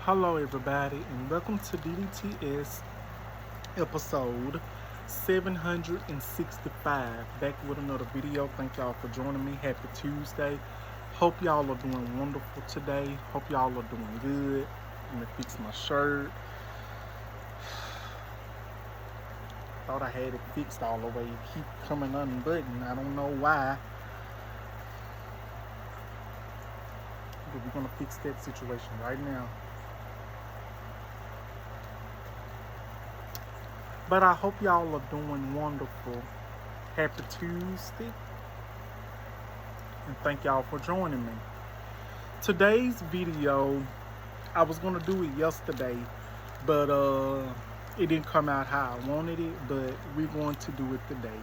Hello, everybody, and welcome to DDTS episode 765. Back with another video. Thank y'all for joining me. Happy Tuesday. Hope y'all are doing wonderful today. Hope y'all are doing good. I'm gonna fix my shirt. Thought I had it fixed all the way. It keep coming unbuttoned. I don't know why. But we're gonna fix that situation right now. But I hope y'all are doing wonderful. Happy Tuesday. And thank y'all for joining me. Today's video, I was going to do it yesterday, but it didn't come out how I wanted it, but we're going to do it today.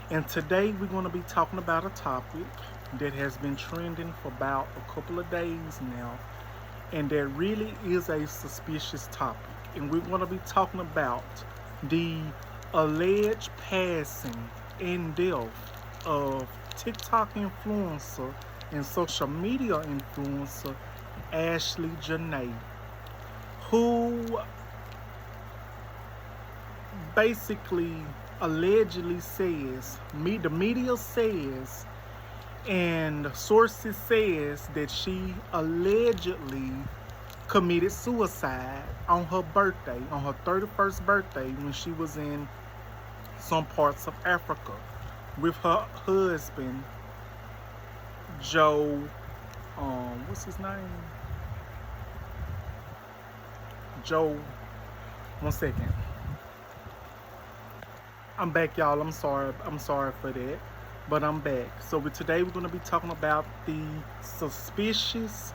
And today we're going to be talking about a topic that has been trending for about a couple of days now. And that really is a suspicious topic. And we're going to be talking about the alleged passing and death of TikTok influencer and social media influencer Ashley Janae, who basically allegedly says, the media says, and sources says that she allegedly committed suicide on her birthday, on her 31st birthday, when she was in some parts of Africa with her husband, Joe, what's his name? Joe, one second. I'm back, y'all. I'm sorry for that, but I'm back. So today we're going to be talking about the suspicious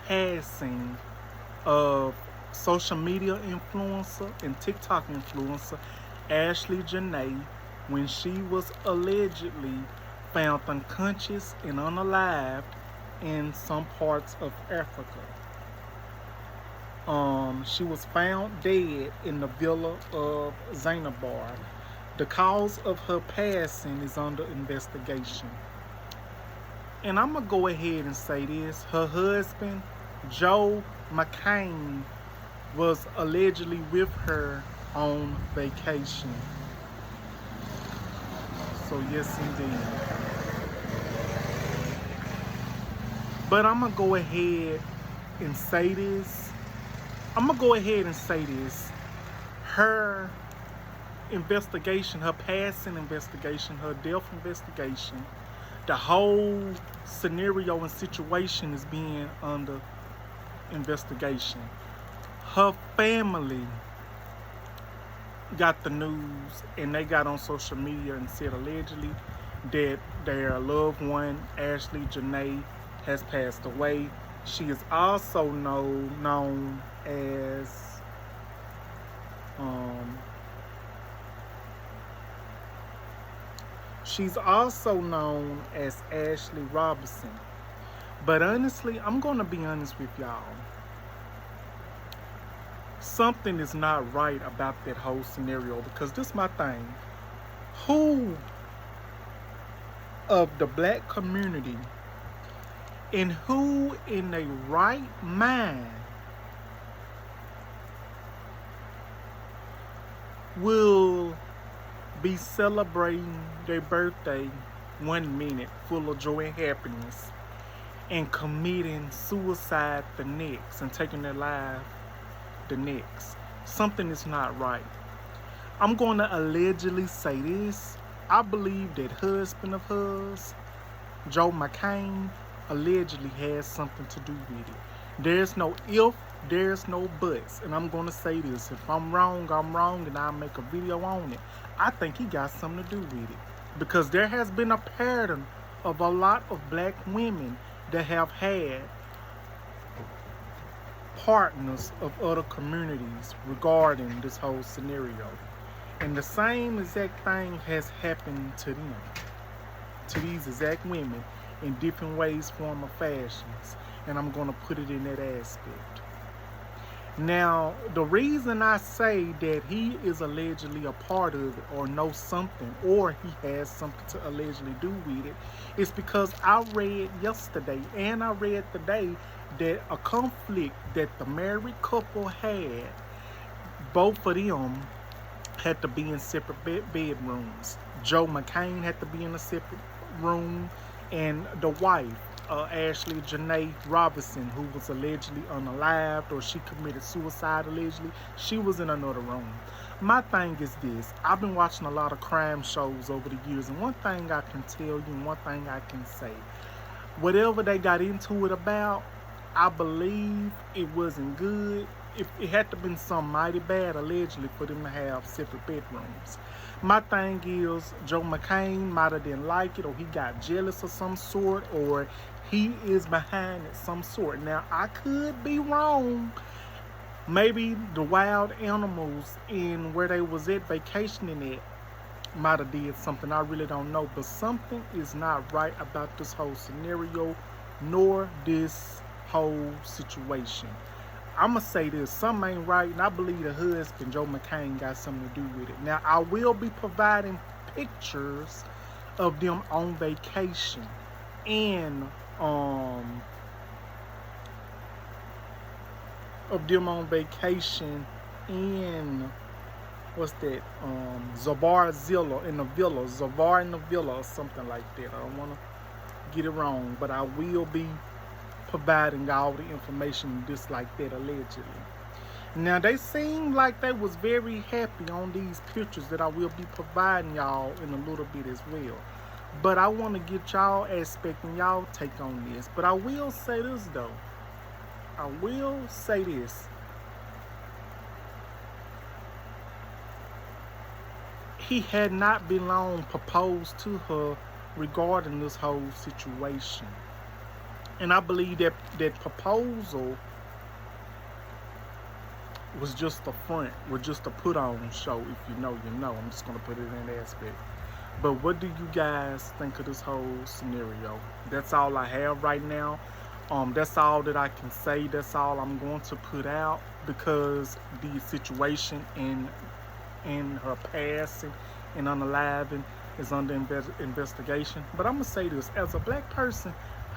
passing of social media influencer and TikTok influencer Ashley Janae when she was allegedly found unconscious and unalived in some parts of Africa. She was found dead in the villa of Zainabar. The cause of her passing is under investigation. And I'm going to go ahead and say this. Her husband, Joe McCann, was allegedly with her on vacation. So yes, indeed. But I'm going to go ahead and say this. Her investigation, her passing investigation, her death investigation, the whole scenario and situation is being under investigation. Her family got the news and they got on social media and said allegedly that their loved one, Ashley Janae, has passed away. She is also known as she's also known as Ashley Robinson. But honestly, I'm going to be honest with y'all. Something is not right about that whole scenario, because this is my thing. Who of the black community and who in a right mind will be celebrating their birthday 1 minute full of joy and happiness and committing suicide the next and taking their life the next? Something is not right. I'm going to allegedly say this. I believe that husband of hers, Joe McCann, allegedly has something to do with it. There's no if, there's no buts. And I'm going to say this. If I'm wrong, I'm wrong, and I'll make a video on it. I think he got something to do with it. Because there has been a pattern of a lot of black women that have had partners of other communities regarding this whole scenario. And the same exact thing has happened to them, to these exact women, in different ways, form, or fashions. And I'm going to put it in that aspect. Now, the reason I say that he is allegedly a part of it or knows something or he has something to allegedly do with it is because I read yesterday and I read today that a conflict that the married couple had, both of them had to be in separate bedrooms. Joe McCann had to be in a separate room, and the wife, Ashley Janae Robinson, who was allegedly unalived or she committed suicide allegedly, she was in another room. My thing is this: I've been watching a lot of crime shows over the years, and one thing I can tell you, and one thing I can say, whatever they got into it about, I believe it wasn't good. It had to have been something mighty bad, allegedly, for them to have separate bedrooms. My thing is, Joe McCann might have didn't like it, or he got jealous of some sort, or he is behind it some sort. Now, I could be wrong. Maybe the wild animals in where they was at vacationing at might have did something. I really don't know. But something is not right about this whole scenario, nor this whole situation. I'm going to say this, something ain't right, and I believe the husband, Joe McCann, got something to do with it. Now, I will be providing pictures of them on vacation and what's that, Zavarzilla in the villa, Zavar in the villa or something like that. I don't want to get it wrong, but I will be providing all the information just like that, allegedly. Now, they seem like they was very happy on these pictures that I will be providing y'all in a little bit as well. But I want to get y'all aspect and y'all take on this. But I will say this, though. I will say this. He had not been long proposed to her regarding this whole situation. And I believe that proposal was just a front, was just a put-on show. If you know, you know. I'm just going to put it in that aspect. But what do you guys think of this whole scenario? That's all I have right now. That's all that I can say. That's all I'm going to put out, because the situation in her passing and unaliving is under investigation. But I'm going to say this, as a black person,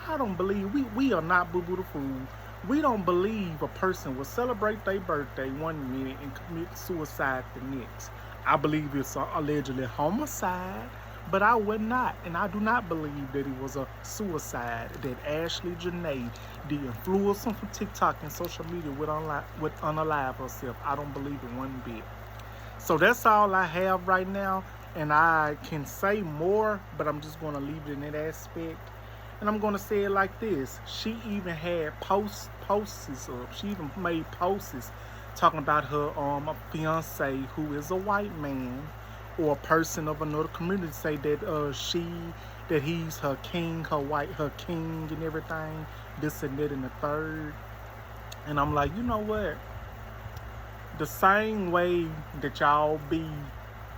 I don't believe, we are not boo-boo the fool. We don't believe a person will celebrate their birthday one minute and commit suicide the next. I believe it's allegedly homicide, but I would not, and I do not believe that it was a suicide that Ashley Janae, the influencer from TikTok and social media, would unalive herself. I don't believe it one bit. So that's all I have right now, and I can say more, but I'm just going to leave it in that aspect. And I'm going to say it like this. She even had posts up. She even made posts talking about her fiance, who is a white man or a person of another community, say that he's her king, her king and everything, this and that and the third. And I'm like, you know what? The same way that y'all be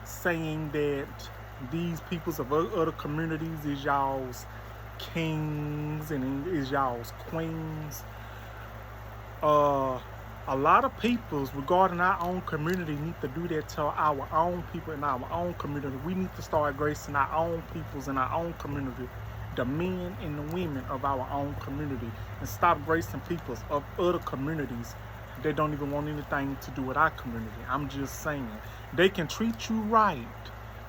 saying that these peoples of other communities is y'all's kings and is y'all's queens, a lot of peoples regarding our own community need to do that to our own people in our own community. We need to start gracing our own peoples in our own community, the men and the women of our own community, and stop gracing peoples of other communities that don't even want anything to do with our community. I'm just saying, they can treat you right.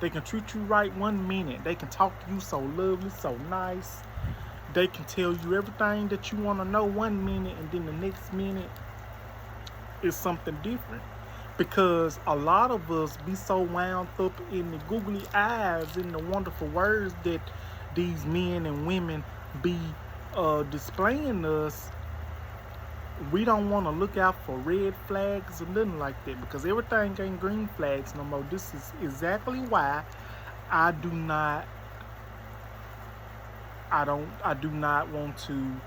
They can treat you right one minute. They can talk to you so lovely, so nice. They can tell you everything that you want to know one minute, and then the next minute is something different. Because a lot of us be so wound up in the googly eyes and the wonderful words that these men and women be displaying us. We don't want to look out for red flags or nothing like that, because everything ain't green flags no more. This is exactly why I do not want to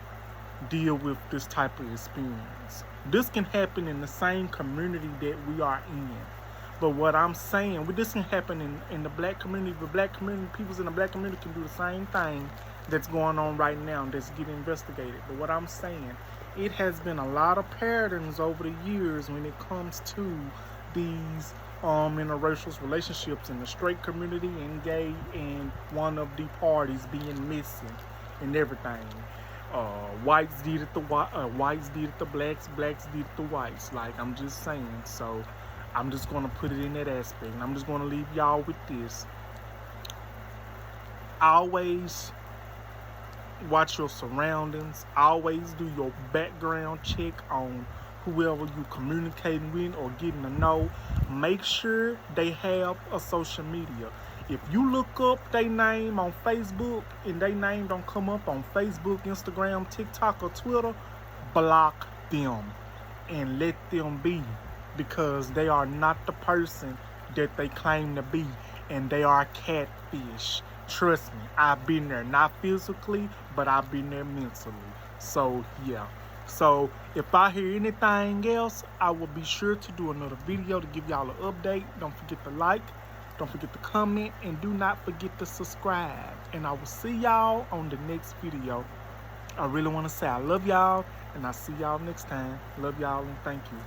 deal with this type of experience. This can happen in the same community that we are in. But what I'm saying, this can happen in the black community. The black community, people in the black community can do the same thing that's going on right now, that's getting investigated. But what I'm saying it has been a lot of patterns over the years when it comes to these interracial relationships in the straight community and gay, and one of the parties being missing and everything. Whites did it to whites did it to blacks, blacks did it to whites. Like, I'm just saying. So I'm just gonna put it in that aspect, and I'm just gonna leave y'all with this. Always watch your surroundings. Always do your background check on whoever you communicating with or getting to know. Make sure they have a social media. If you look up their name on Facebook and their name don't come up on Facebook, Instagram, TikTok, or Twitter, block them and let them be, because they are not the person that they claim to be, and they are catfish. Trust me, I've been there, not physically, but I've been there mentally. So yeah. So if I hear anything else, I will be sure to do another video to give y'all an update. Don't forget to like, don't forget to comment, and do not forget to subscribe. And I will see y'all on the next video. I really want to say I love y'all, and I'll see y'all next time. Love y'all and thank you.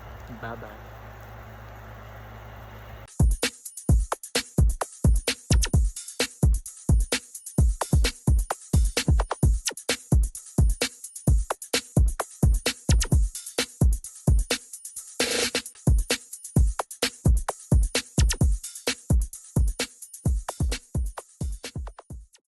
Bye-bye.